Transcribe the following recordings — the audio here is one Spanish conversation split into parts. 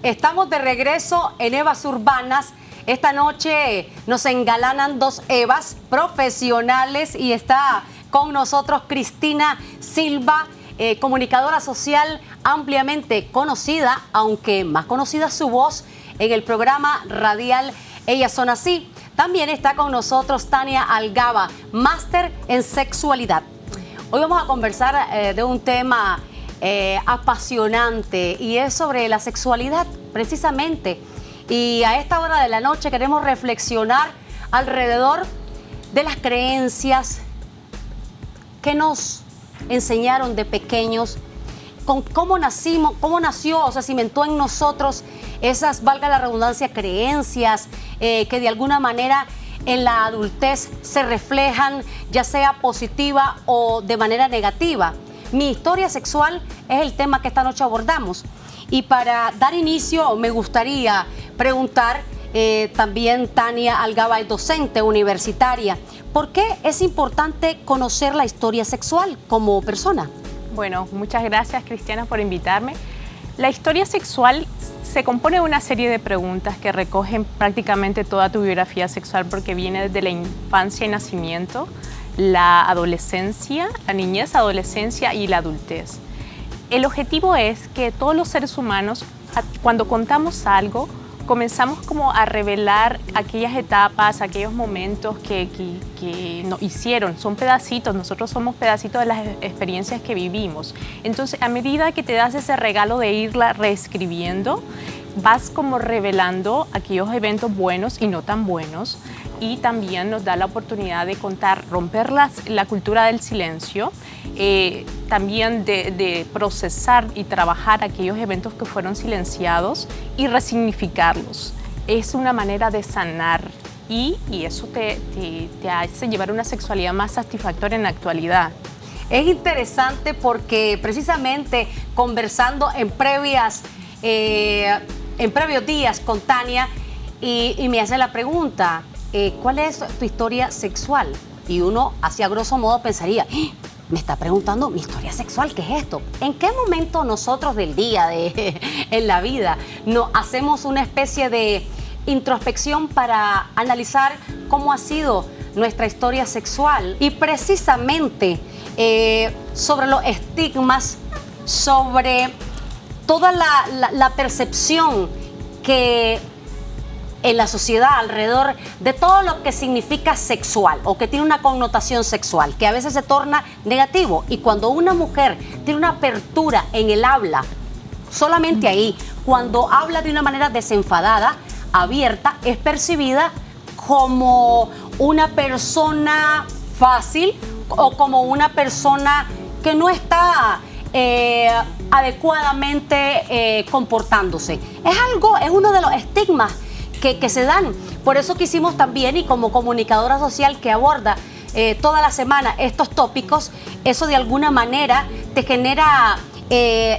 Estamos de regreso en Evas Urbanas. Esta noche nos engalanan dos Evas profesionales y está con nosotros Cristina Silva, comunicadora social ampliamente conocida, aunque más conocida su voz en el programa radial Ellas Son Así. También está con nosotros Tania Algaba, máster en sexualidad. Hoy vamos a conversar de un tema apasionante y es sobre la sexualidad precisamente, y a esta hora de la noche queremos reflexionar alrededor de las creencias que nos enseñaron de pequeños, con cómo nacimos, cómo nació o se cimentó en nosotros esas, valga la redundancia, creencias que de alguna manera en la adultez se reflejan, ya sea positiva o de manera negativa. Mi historia sexual es el tema que esta noche abordamos. Y para dar inicio me gustaría preguntar, también Tania Algaba es docente universitaria, ¿por qué es importante conocer la historia sexual como persona? Bueno, muchas gracias, Cristiana, por invitarme. La historia sexual se compone de una serie de preguntas que recogen prácticamente toda tu biografía sexual, porque viene desde la infancia y nacimiento, la adolescencia, la niñez, adolescencia y la adultez. El objetivo es que todos los seres humanos, cuando contamos algo, comenzamos como a revelar aquellas etapas, aquellos momentos que nos hicieron. Son pedacitos, nosotros somos pedacitos de las experiencias que vivimos. Entonces, a medida que te das ese regalo de irla reescribiendo, vas como revelando aquellos eventos buenos y no tan buenos, y también nos da la oportunidad de contar, romper la cultura del silencio, también de procesar y trabajar aquellos eventos que fueron silenciados y resignificarlos. Es una manera de sanar y eso te hace llevar una sexualidad más satisfactoria en la actualidad. Es interesante porque precisamente conversando en previos días con Tania y me hace la pregunta, ¿cuál es tu historia sexual? Y uno, así a grosso modo, pensaría, me está preguntando mi historia sexual, ¿qué es esto? ¿En qué momento nosotros del día, en la vida, nos hacemos una especie de introspección para analizar cómo ha sido nuestra historia sexual? Y precisamente sobre los estigmas, sobre toda la percepción que en la sociedad alrededor de todo lo que significa sexual o que tiene una connotación sexual, que a veces se torna negativo. Y cuando una mujer tiene una apertura en el habla, solamente ahí, cuando habla de una manera desenfadada, abierta, es percibida como una persona fácil o como una persona que no está adecuadamente comportándose. Es uno de los estigmas que se dan. Por eso quisimos también, y como comunicadora social que aborda toda la semana estos tópicos, eso de alguna manera te genera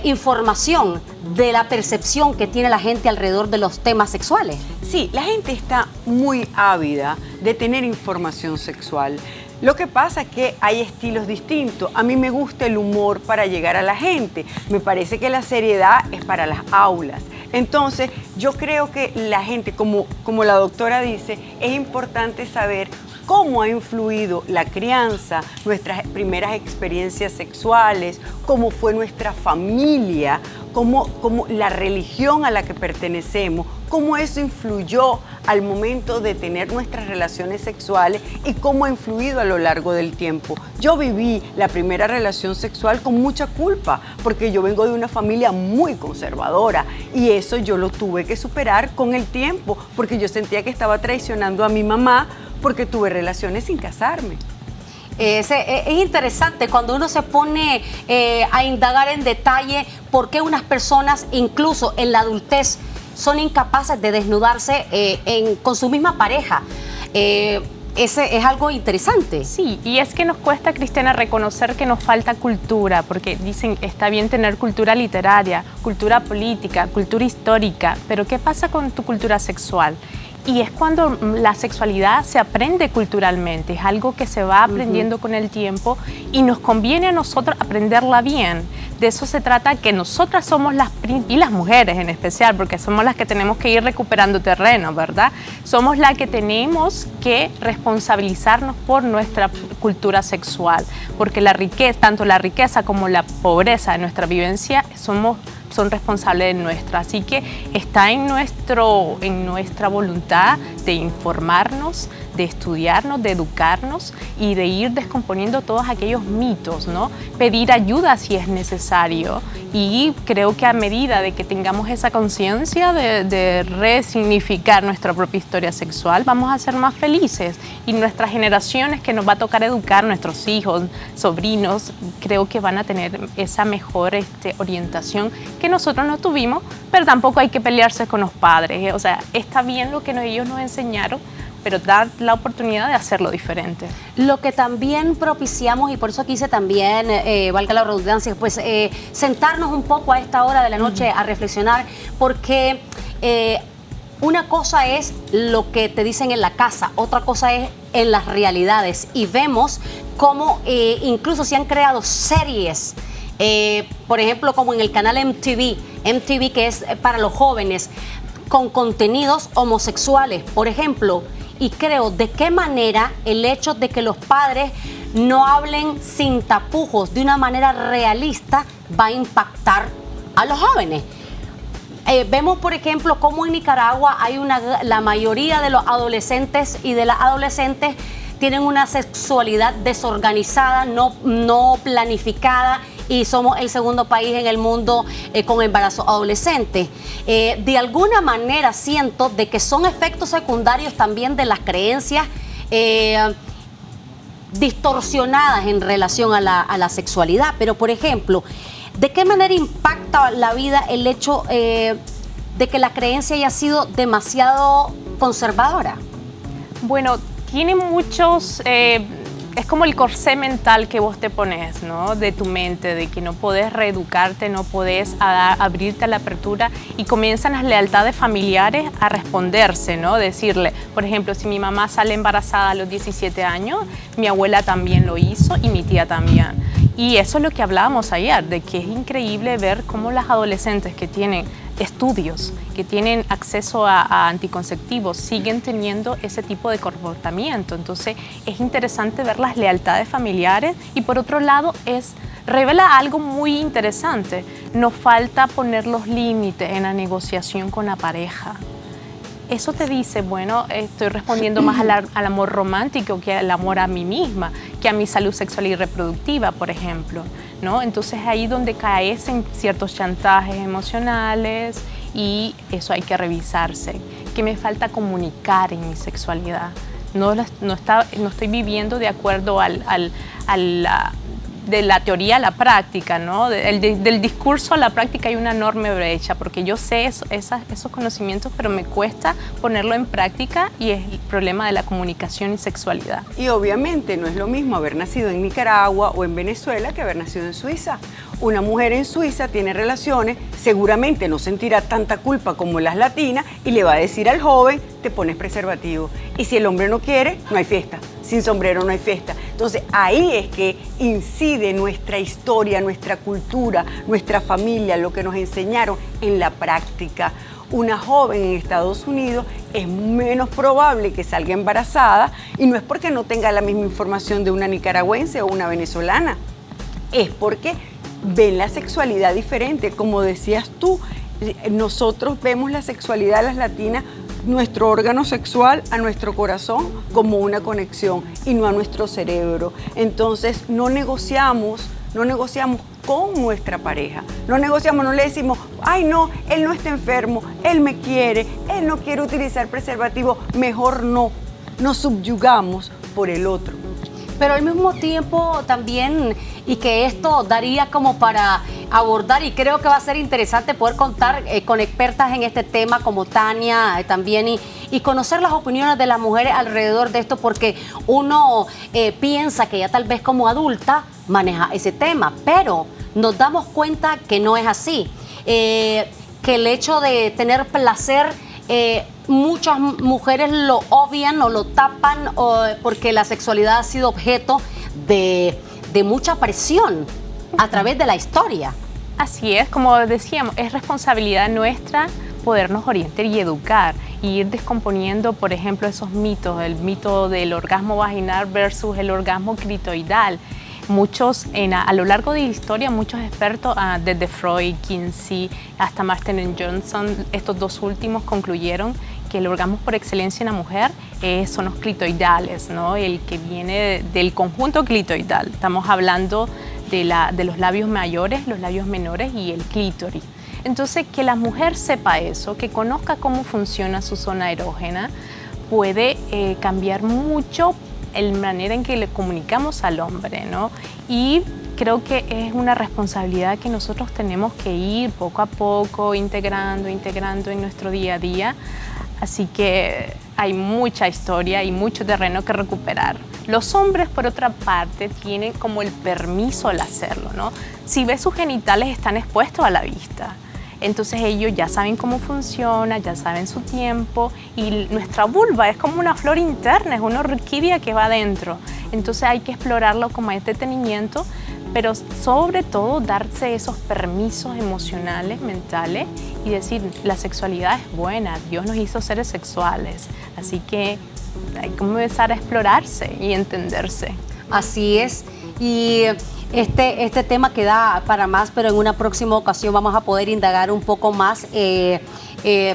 información de la percepción que tiene la gente alrededor de los temas sexuales. Sí, la gente está muy ávida de tener información sexual. Lo que pasa es que hay estilos distintos. A mí me gusta el humor para llegar a la gente. Me parece que la seriedad es para las aulas. Entonces, yo creo que la gente, como la doctora dice, es importante saber cómo ha influido la crianza, nuestras primeras experiencias sexuales, cómo fue nuestra familia, cómo la religión a la que pertenecemos, cómo eso influyó al momento de tener nuestras relaciones sexuales y cómo ha influido a lo largo del tiempo. Yo viví la primera relación sexual con mucha culpa, porque yo vengo de una familia muy conservadora y eso yo lo tuve que superar con el tiempo, porque yo sentía que estaba traicionando a mi mamá porque tuve relaciones sin casarme. Es interesante cuando uno se pone a indagar en detalle por qué unas personas, incluso en la adultez, son incapaces de desnudarse con su misma pareja. Ese es algo interesante. Sí, y es que nos cuesta, Cristiana, reconocer que nos falta cultura, porque dicen, está bien tener cultura literaria, cultura política, cultura histórica, pero ¿qué pasa con tu cultura sexual? Y es cuando la sexualidad se aprende culturalmente, es algo que se va aprendiendo con el tiempo y nos conviene a nosotros aprenderla bien. De eso se trata, que nosotras somos y las mujeres en especial, porque somos las que tenemos que ir recuperando terreno, ¿verdad? Somos las que tenemos que responsabilizarnos por nuestra cultura sexual, porque tanto la riqueza como la pobreza de nuestra vivencia son responsables de nuestra. Así que está en nuestra voluntad de informarnos, de estudiarnos, de educarnos y de ir descomponiendo todos aquellos mitos, ¿no? Pedir ayuda si es necesario. Y creo que a medida de que tengamos esa conciencia de resignificar nuestra propia historia sexual, vamos a ser más felices. Y nuestras generaciones que nos va a tocar educar, nuestros hijos, sobrinos, creo que van a tener esa mejor orientación que nosotros no tuvimos, pero tampoco hay que pelearse con los padres. O sea, está bien lo que ellos nos enseñaron, pero dar la oportunidad de hacerlo diferente. Lo que también propiciamos, y por eso quise también, valga la redundancia, pues sentarnos un poco a esta hora de la noche a reflexionar, porque una cosa es lo que te dicen en la casa, otra cosa es en las realidades, y vemos cómo incluso se han creado series, por ejemplo, como en el canal MTV, que es para los jóvenes, con contenidos homosexuales, por ejemplo. Y creo, ¿de qué manera el hecho de que los padres no hablen sin tapujos, de una manera realista, va a impactar a los jóvenes? Vemos, por ejemplo, cómo en Nicaragua la mayoría de los adolescentes y de las adolescentes tienen una sexualidad desorganizada, no planificada, y somos el segundo país en el mundo con embarazo adolescente. De alguna manera siento de que son efectos secundarios también de las creencias distorsionadas en relación a la sexualidad. Pero, por ejemplo, ¿de qué manera impacta la vida el hecho de que la creencia haya sido demasiado conservadora? Bueno, tiene muchos... es como el corsé mental que vos te pones, ¿no? De tu mente, de que no podés reeducarte, no podés abrirte a la apertura, y comienzan las lealtades familiares a responderse, ¿no? Decirle, por ejemplo, si mi mamá sale embarazada a los 17 años, mi abuela también lo hizo y mi tía también. Y eso es lo que hablábamos ayer, de que es increíble ver cómo las adolescentes que tienen estudios, que tienen acceso a anticonceptivos, siguen teniendo ese tipo de comportamiento. Entonces es interesante ver las lealtades familiares, y por otro lado revela algo muy interesante. Nos falta poner los límites en la negociación con la pareja. Eso te dice, bueno, estoy respondiendo más al amor romántico que al amor a mí misma, que a mi salud sexual y reproductiva, por ejemplo, ¿no? Entonces ahí donde caes en ciertos chantajes emocionales, y eso hay que revisarse. ¿Qué me falta comunicar en mi sexualidad? No estoy viviendo de acuerdo de la teoría a la práctica, ¿no? Del discurso a la práctica hay una enorme brecha, porque yo sé esos conocimientos, pero me cuesta ponerlo en práctica, y es el problema de la comunicación y sexualidad. Y obviamente no es lo mismo haber nacido en Nicaragua o en Venezuela que haber nacido en Suiza. Una mujer en Suiza tiene relaciones, seguramente no sentirá tanta culpa como las latinas, y le va a decir al joven, te pones preservativo. Y si el hombre no quiere, no hay fiesta. Sin sombrero no hay fiesta. Entonces ahí es que incide nuestra historia, nuestra cultura, nuestra familia, lo que nos enseñaron en la práctica. Una joven en Estados Unidos es menos probable que salga embarazada, y no es porque no tenga la misma información de una nicaragüense o una venezolana, es porque ven la sexualidad diferente. Como decías tú, nosotros vemos la sexualidad de las latinas, nuestro órgano sexual, a nuestro corazón como una conexión, y no a nuestro cerebro. Entonces no negociamos con nuestra pareja, no le decimos, ay no, él no está enfermo, él me quiere, él no quiere utilizar preservativo, mejor no. Nos subyugamos por el otro. Pero al mismo tiempo también, y que esto daría como para abordar, y creo que va a ser interesante poder contar con expertas en este tema como Tania también, y conocer las opiniones de las mujeres alrededor de esto, porque uno piensa que ya tal vez como adulta maneja ese tema, pero nos damos cuenta que no es así, que el hecho de tener placer muchas mujeres lo obvian o lo tapan porque la sexualidad ha sido objeto de mucha presión a través de la historia. Así es, como decíamos, es responsabilidad nuestra podernos orientar y educar y ir descomponiendo, por ejemplo, esos mitos, el mito del orgasmo vaginal versus el orgasmo clitoidal. Muchos, a lo largo de la historia, muchos expertos, desde Freud, Kinsey, hasta Marston y Johnson, estos dos últimos concluyeron que el orgasmo por excelencia en la mujer son los clitoidales, ¿no? El que viene del conjunto clitoidal. Estamos hablando de los labios mayores, los labios menores y el clítoris. Entonces, que la mujer sepa eso, que conozca cómo funciona su zona erógena, puede cambiar mucho la manera en que le comunicamos al hombre, ¿no? Y creo que es una responsabilidad que nosotros tenemos que ir poco a poco integrando en nuestro día a día. Así que hay mucha historia y mucho terreno que recuperar. Los hombres, por otra parte, tienen como el permiso al hacerlo, ¿no? Si ves sus genitales, están expuestos a la vista. Entonces ellos ya saben cómo funciona, ya saben su tiempo, y nuestra vulva es como una flor interna, es una orquídea que va adentro. Entonces hay que explorarlo como entretenimiento, pero sobre todo darse esos permisos emocionales, mentales, y decir, la sexualidad es buena, Dios nos hizo seres sexuales, así que hay que comenzar a explorarse y entenderse. Así es, y este tema queda para más, pero en una próxima ocasión vamos a poder indagar un poco más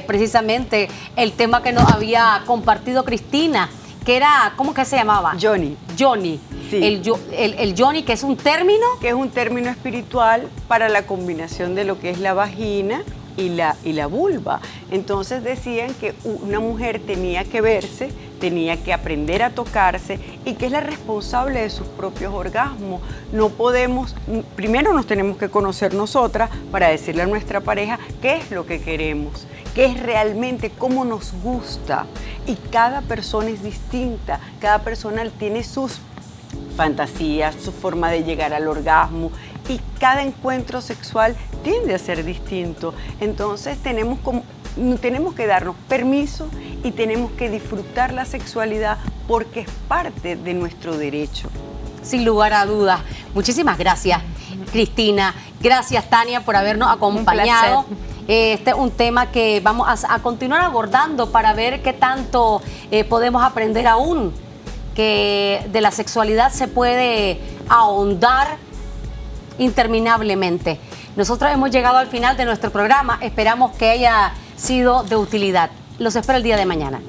precisamente el tema que nos había compartido Cristina, que era, ¿cómo que se llamaba? Yoni. Yoni. Sí. El yoni, que es un término. Que es un término espiritual para la combinación de lo que es la vagina y la vulva. Entonces decían que una mujer tenía que verse, tenía que aprender a tocarse y que es la responsable de sus propios orgasmos. No podemos, primero nos tenemos que conocer nosotras para decirle a nuestra pareja qué es lo que queremos, qué es realmente, cómo nos gusta. Y cada persona es distinta, cada persona tiene sus fantasías, su forma de llegar al orgasmo, y cada encuentro sexual tiende a ser distinto. Entonces tenemos que darnos permiso y tenemos que disfrutar la sexualidad porque es parte de nuestro derecho. Sin lugar a dudas. Muchísimas gracias, Cristina. Gracias, Tania, por habernos acompañado. Este es un tema que vamos a continuar abordando para ver qué tanto podemos aprender aún, que de la sexualidad se puede ahondar interminablemente. Nosotros hemos llegado al final de nuestro programa. Esperamos que haya sido de utilidad. Los espero el día de mañana.